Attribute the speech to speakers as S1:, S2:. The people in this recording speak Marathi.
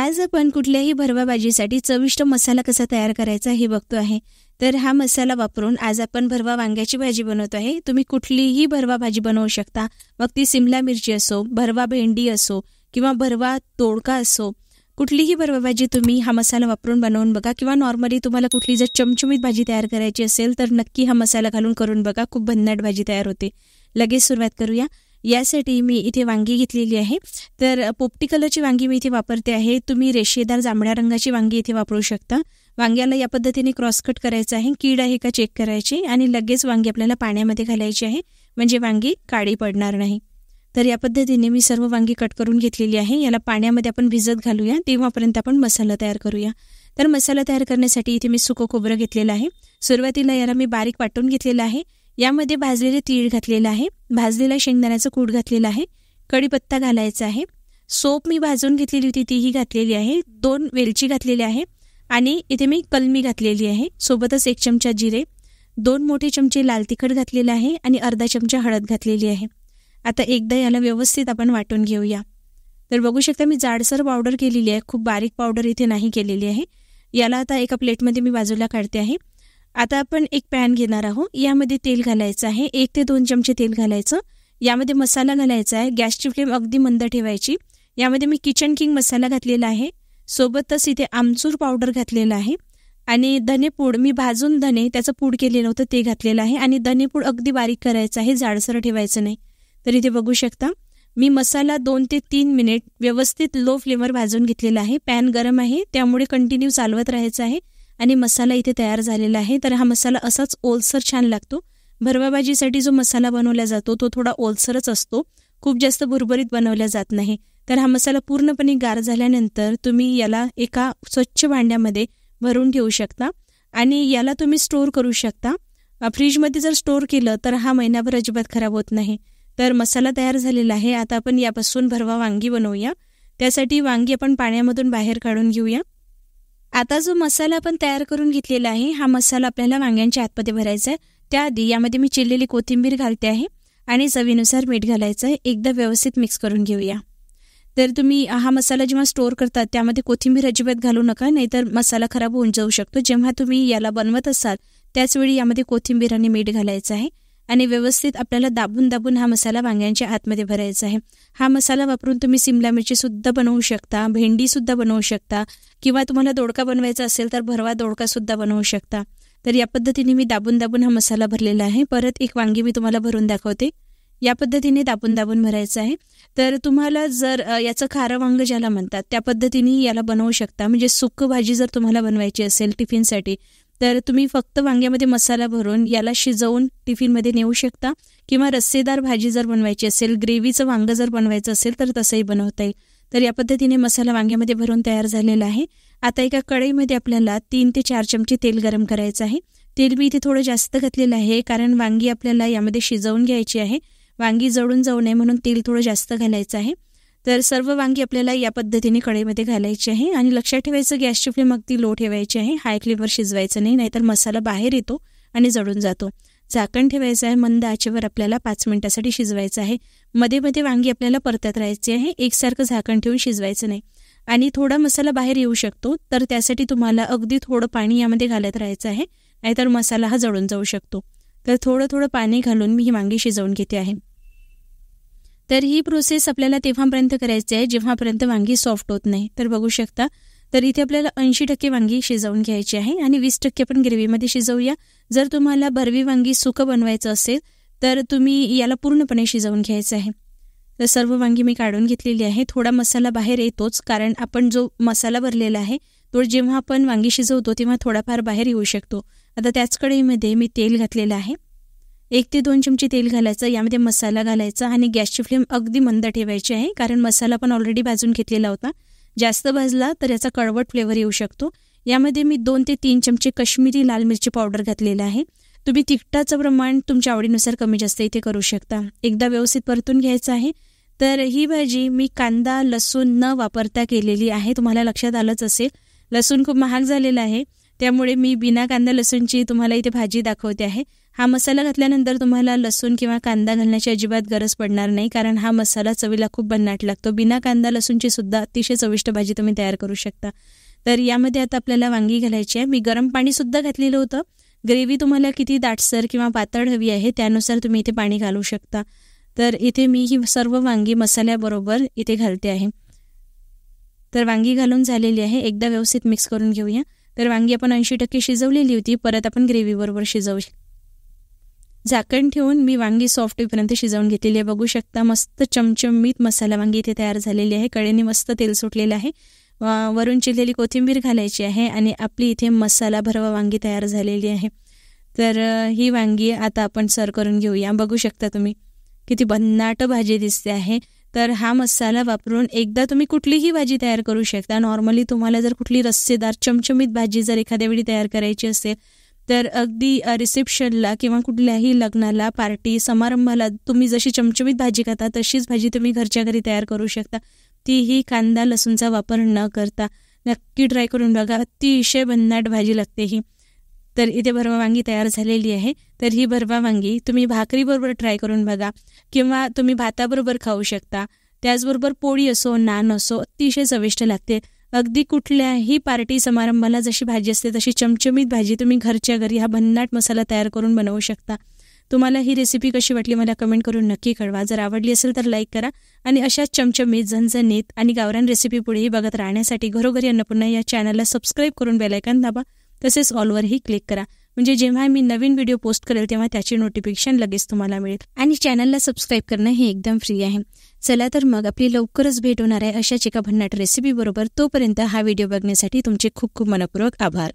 S1: आज आपण कुठल्याही भरवा भाजीसाठी चविष्ट मसाला कसा तयार करायचा हे बघतो आहे. तर हा मसाला वापरून आज आपण भरवा वांग्याची भाजी बनवतो आहे. तुम्ही कुठलीही भरवा भाजी बनवू शकता, मग ती सिमला मिरची असो, भरवा भेंडी असो किंवा भरवा दोडका असो. कुठलीही भरवा भाजी तुम्ही हा मसाला वापरून बनवून बघा, किंवा नॉर्मली तुम्हाला कुठली जर चमचमीत भाजी तयार करायची असेल तर नक्की हा मसाला घालून करून बघा, खूप भन्नाट भाजी तयार होते. लगेच सुरुवात करूया. यासाठी मी इथे वांगी घेतलेली आहे. तर पोपटी कलरची वांगी मी इथे वापरते आहे. तुम्ही रेशेदार जांभळ्या रंगाची वांगी इथे वापरू शकता. वांग्याला या पद्धतीने क्रॉस कट करायचं आहे, कीड आहे का चेक करायची आणि लगेच वांगी आपल्याला पाण्यामध्ये घालायची आहे, म्हणजे वांगी काळी पडणार नाही. तर या पद्धतीने मी सर्व वांगी कट करून घेतलेली आहे. याला पाण्यामध्ये आपण भिजत घालूया, तेव्हापर्यंत आपण मसाला तयार करूया. तर मसाला तयार करण्यासाठी इथे मी सुकं खोबरं घेतलेलं आहे. सुरुवातीला याला मी बारीक वाटून घेतलेलं आहे. यामध्ये भाजलेले तीळ घातलेलं आहे, भाजलेला शेंगदाण्याचं कूट घातलेलं आहे, कढीपत्ता घालायचा आहे, सोप मी भाजून घेतलेली होती तीही घातलेली आहे, 2 वेलची घातलेली आहे आणि इथे मी कलमी घातलेली आहे. सोबतच 1 चमचा जिरे, 2 मोठे चमचे लाल तिखट घातलेलं आहे आणि अर्धा चमचा हळद घातलेली आहे. आता एकदा याला व्यवस्थित आपण वाटून घेऊया. तर बघू शकता मी जाडसर पावडर केलेली आहे, खूप बारीक पावडर इथे नाही केलेली आहे. याला आता एका प्लेटमध्ये मी बाजूला काढते आहे. आता आपण एक पॅन घेणार आहोत. यामध्ये तेल घालायचं आहे, 1 ते 2 चमचे तेल घालायचं. यामध्ये मसाला घालायचा आहे. गॅसची फ्लेम अगदी मंद ठेवायची. यामध्ये मी किचन किंग मसाला घातलेला आहे, सोबतच इथे आमचूर पावडर घातलेला आहे आणि धनेपूड मी भाजून धने त्याचं पूड केलेलं होतं ते घातलेलं आहे आणि धनेपूड अगदी बारीक करायचं आहे, जाडसर ठेवायचं नाही. तर इथे बघू शकता मी मसाला 2 ते 3 मिनिट व्यवस्थित लो फ्लेमवर भाजून घेतलेला आहे. पॅन गरम आहे, त्यामुळे कंटिन्यू चालवत राहायचं आहे आणि मसाला इथे तयार झालेला आहे. तर हा मसाला असाच ओलसर छान लागतो. भरवा भाजीसाठी जो मसाला बनवला जातो तो थोडा ओलसरच असतो, खूप जास्त बुरबुरीत बनवला जात नाही. तर हा मसाला पूर्णपणे गार झाल्यानंतर तुम्ही याला एका स्वच्छ भांड्यामध्ये भरून ठेवू शकता आणि याला तुम्ही स्टोअर करू शकता. फ्रीजमध्ये जर स्टोअर केलं तर हा महिनाभर अजिबात खराब होत नाही. तर मसाला तयार झालेला आहे. आता आपण यापासून भरवा वांगी बनवूया. त्यासाठी वांगी आपण पाण्यामधून बाहेर काढून घेऊया. आता जो मसाला आपण तयार करून घेतलेला आहे, हा मसाला आपल्याला वांग्यांच्या आतमध्ये भरायचा आहे. त्याआधी यामध्ये मी चिरलेली कोथिंबीर घालते आहे आणि चवीनुसार मीठ घालायचं आहे. एकदा व्यवस्थित मिक्स करून घेऊया. तर तुम्ही हा मसाला जेव्हा स्टोअर करतात त्यामध्ये कोथिंबीर अजिबात घालू नका, नाहीतर मसाला खराब होऊन जाऊ शकतो. जेव्हा तुम्ही याला बनवत असाल त्याचवेळी यामध्ये कोथिंबीर आणि मीठ घालायचं आहे आणि व्यवस्थित आपल्याला दाबून दाबून हा मसाला वांग्यांच्या आतमध्ये भरायचा आहे. हा मसाला वापरून तुम्ही सिमला मिरची सुद्धा बनवू शकता, भेंडी सुद्धा बनवू शकता किंवा तुम्हाला दोडका बनवायचा असेल तर भरवा दोडका सुद्धा बनवू शकता. तर या पद्धतीने मी दाबून दाबून हा मसाला भरलेला आहे. परत एक वांगी मी तुम्हाला भरून दाखवते. या पद्धतीने दाबून दाबून भरायचं आहे. तर तुम्हाला जर याचं खारं वांग ज्याला म्हणतात त्या पद्धतीने याला बनवू शकता. म्हणजे सुक्क भाजी जर तुम्हाला बनवायची असेल टिफिनसाठी तर तुम्ही फक्त वांग्यामध्ये मसाला भरून याला शिजवून टिफिनमध्ये नेऊ शकता, किंवा रस्सेदार भाजी जर बनवायची असेल, ग्रेव्हीचं वांग जर बनवायचं असेल तर तसंही बनवता येईल. तर या पद्धतीने मसाला वांग्यामध्ये भरून तयार झालेला आहे. आता एका कढईमध्ये आपल्याला 3 ते 4 चमचे तेल गरम करायचं आहे. तेल मी इथे थोडं जास्त घातलेलं आहे, कारण वांगी आपल्याला यामध्ये शिजवून घ्यायची आहे. वांगी जळून जाऊ नये म्हणून तेल थोडं जास्त घालायचं आहे. तर सर्व वांगी आपल्याला या पद्धतीने कढईमध्ये घालायची आहे आणि लक्षात ठेवायचं गॅसची फ्लेम अगदी लो ठेवायची आहे, हाय फ्लेमवर शिजवायचं नाही, नाहीतर मसाला बाहेर येतो आणि जळून जातो. झाकण ठेवायचं आहे, मंद आचेवर आपल्याला 5 मिनिटासाठी शिजवायचं आहे. मध्ये मध्ये वांगी आपल्याला परतत राहायची आहे, एकसारखं झाकण ठेवून शिजवायचं नाही. आणि थोडा मसाला बाहेर येऊ शकतो, तर त्यासाठी तुम्हाला अगदी थोडं पाणी यामध्ये घालत राहायचं आहे, नाहीतर मसाला हा जळून जाऊ शकतो. तर थोडं थोडं पाणी घालून मी ही वांगी शिजवून घेते आहे. तर ही प्रोसेस आपल्याला तेव्हापर्यंत करायची आहे जेव्हापर्यंत वांगी सॉफ्ट होत नाही. तर बघू शकता तर इथे आपल्याला 80% वांगी शिजवून घ्यायची आहे आणि 20% आपण ग्रेव्हीमध्ये शिजवूया. जर तुम्हाला भरवी वांगी सुकं बनवायचं असेल तर तुम्ही याला पूर्णपणे शिजवून घ्यायचं आहे. तर सर्व वांगी मी काढून घेतलेली आहे. थोडा मसाला बाहेर येतोच, कारण आपण जो मसाला भरलेला आहे तो जेव्हा आपण वांगी शिजवतो तेव्हा थोडाफार बाहेर येऊ शकतो. आता त्याच कढईमध्ये मी तेल घातलेलं आहे. 1 ते 2 चमचे तेल घालायचं, यामध्ये मसाला घालायचा आणि गॅसची फ्लेम अगदी मंद ठेवायची आहे, कारण मसाला पण ऑलरेडी भाजून घेतलेला होता. जास्त भाजला तर याचा कडवट फ्लेवर येऊ शकतो. यामध्ये मी 2 ते 3 चमचे काश्मीरी लाल मिरची पावडर घातलेला आहे. तुम्ही तिखटाचं प्रमाण तुमच्या आवडीनुसार कमी जास्त इथे करू शकता. एकदा व्यवस्थित परतून घ्यायचं आहे. तर ही भाजी मी कांदा लसूण न वापरता केलेली आहे. तुम्हाला लक्षात आलंच असेल, लसूण खूप महाग झालेला आहे, त्यामुळे मी बिना कांदा लसूणची तुम्हाला इथे भाजी दाखवते आहे. हा मसाला घातल्यानंतर तुम्हाला लसूण किंवा कांदा घालण्याची अजिबात गरज पडणार नाही, कारण हा मसाला चवीला खूप भन्नाट लागतो. बिना कांदा लसूणची सुद्धा अतिशय चविष्ट भाजी तुम्ही तयार करू शकता. तर यामध्ये आता आपल्याला वांगी घालायची आहे. मी गरम पाणीसुद्धा घातलेलं होतं. ग्रेव्ही तुम्हाला किती दाटसर किंवा पातळ हवी आहे त्यानुसार तुम्ही इथे पाणी घालू शकता. तर इथे मी ही सर्व वांगी मसाल्याबरोबर इथे घालते आहे. तर वांगी घालून झालेली आहे. एकदा व्यवस्थित मिक्स करून घेऊया. तर वांगी आपण 80% शिजवलेली होती, परत आपण ग्रेव्हीबरोबर शिजवू. झाकण ठेवून मी वांगी सॉफ्ट होईपर्यंत शिजवून घेतलेली आहे. बघू शकता मस्त चमचमीत मसाला वांगी इथे तयार झालेली आहे. कडेने मस्त तेल सुटलेलं आहे. वरून चिरलेली कोथिंबीर घालायची आहे आणि आपली इथे मसाला भरवा वांगी तयार झालेली आहे. तर ही वांगी आता आपण सर्व करून घेऊया. बघू शकता तुम्ही किती भन्नाट भाजी दिसते आहे. तर हा मसाला वापरून एकदा तुम्ही कुठलीही भाजी तयार करू शकता. नॉर्मली तुम्हाला जर कुठली रस्सेदार चमचमीत भाजी जर एखाद्या वेळी तयार करायची असेल तर अगदी रिसेप्शनला किंवा कुठल्याही लग्नाला, पार्टी, समारंभाला तुम्ही जशी चमचमीत भाजी खाता तशीच भाजी तुम्ही घरच्या घरी तयार करू शकता. तीही कांदा लसूणचा वापर न करता. नक्की ट्राय करून बघा. अतिशय भन्नाट भाजी लागते ही. तर इथे भरवा वांगी तयार झालेली आहे. तर ही भरवा वांगी तुम्ही भाकरीबरोबर ट्राय करून बघा किंवा तुम्ही भाताबरोबर खाऊ शकता. त्याचबरोबर पोळी असो, नान असो, अतिशय चविष्ट लागते. अगदी कुठल्याही पार्टी समारंभाला जशी भाजी असते तशी चमचमीत भाजी तुम्ही घरच्या घरी हा भन्नाट मसाला तयार करून बनवू शकता. तुम्हाला ही रेसिपी कशी वाटली मला कमेंट करून नक्की कळवा. जर आवडली असेल तर लाईक करा आणि अशाच चमचमीत, झणझणीत आणि गावरान रेसिपी पुढेही बघत राहण्यासाठी घरोघरी अन्नपूर्णा या चॅनलला सबस्क्राईब करून बेल आयकॉन दाबा. तसेच ऑलवरही क्लिक करा, म्हणजे जेव्हा मी नवीन व्हिडिओ पोस्ट करेल तेव्हा त्याची नोटिफिकेशन लगेच तुम्हाला मिळेल. आणि चॅनलला सबस्क्राईब करणं हे एकदम फ्री आहे. चला तर मग आपली लवकरच भेट होणार आहे अशाच एका भन्नाट रेसिपी बरोबर. तोपर्यंत हा व्हिडिओ बघण्यासाठी तुमचे खूप खूप मनपूर्वक आभार.